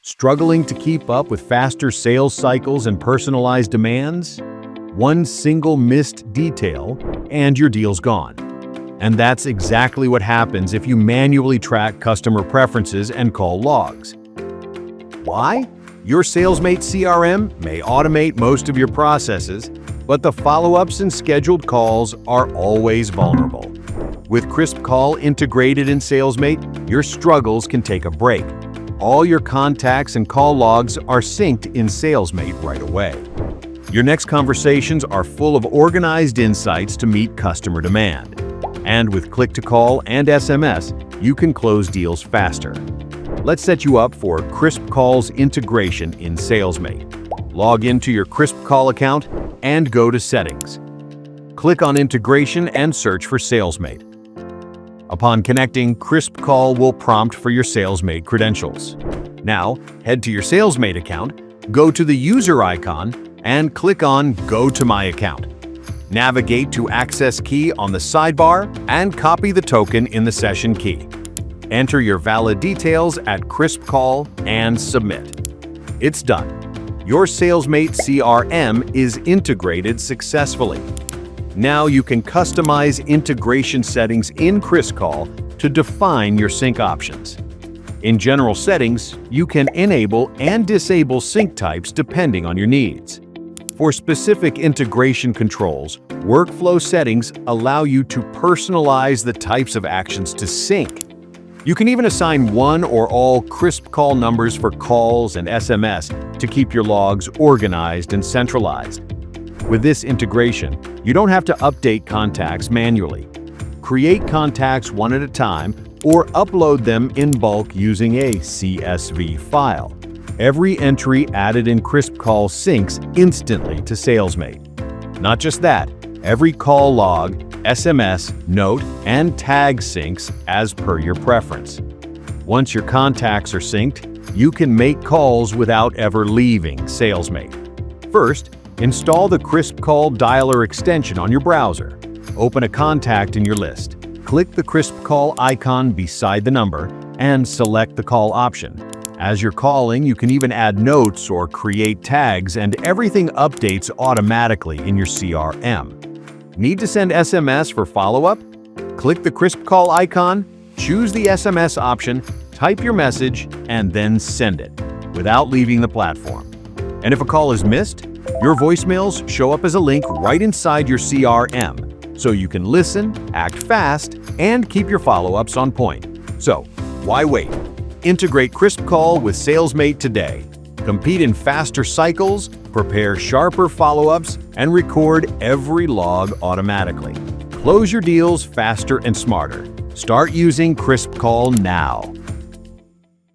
Struggling to keep up with faster sales cycles and personalized demands? One single missed detail, and your deal's gone. And that's exactly what happens if you manually track customer preferences and call logs. Why? Your Salesmate CRM may automate most of your processes, but the follow-ups and scheduled calls are always vulnerable. With KrispCall integrated in Salesmate, your struggles can take a break. All your contacts and call logs are synced in Salesmate right away. Your next conversations are full of organized insights to meet customer demand. And with click-to-call and SMS, you can close deals faster. Let's set you up for KrispCall's integration in Salesmate. Log into your KrispCall account and go to Settings. Click on Integration and search for Salesmate. Upon connecting, KrispCall will prompt for your Salesmate credentials. Now, head to your Salesmate account, go to the user icon, and click on Go to My Account. Navigate to Access Key on the sidebar and copy the token in the session key. Enter your valid details at KrispCall and submit. It's done. Your Salesmate CRM is integrated successfully. Now you can customize integration settings in KrispCall to define your sync options. In general settings, you can enable and disable sync types depending on your needs. For specific integration controls, workflow settings allow you to personalize the types of actions to sync. You can even assign one or all KrispCall numbers for calls and SMS to keep your logs organized and centralized. With this integration, you don't have to update contacts manually. Create contacts one at a time or upload them in bulk using a CSV file. Every entry added in KrispCall syncs instantly to Salesmate. Not just that, every call log, SMS, note, and tag syncs as per your preference. Once your contacts are synced, you can make calls without ever leaving Salesmate. First, install the KrispCall dialer extension on your browser. Open a contact in your list. Click the KrispCall icon beside the number and select the call option. As you're calling, you can even add notes or create tags, and everything updates automatically in your CRM. Need to send SMS for follow-up? Click the KrispCall icon, choose the SMS option, type your message, and then send it without leaving the platform. And if a call is missed, your voicemails show up as a link right inside your CRM, so you can listen, act fast, and keep your follow-ups on point. So, why wait? Integrate KrispCall with Salesmate today. Compete in faster cycles, prepare sharper follow-ups, and record every log automatically. Close your deals faster and smarter. Start using KrispCall now.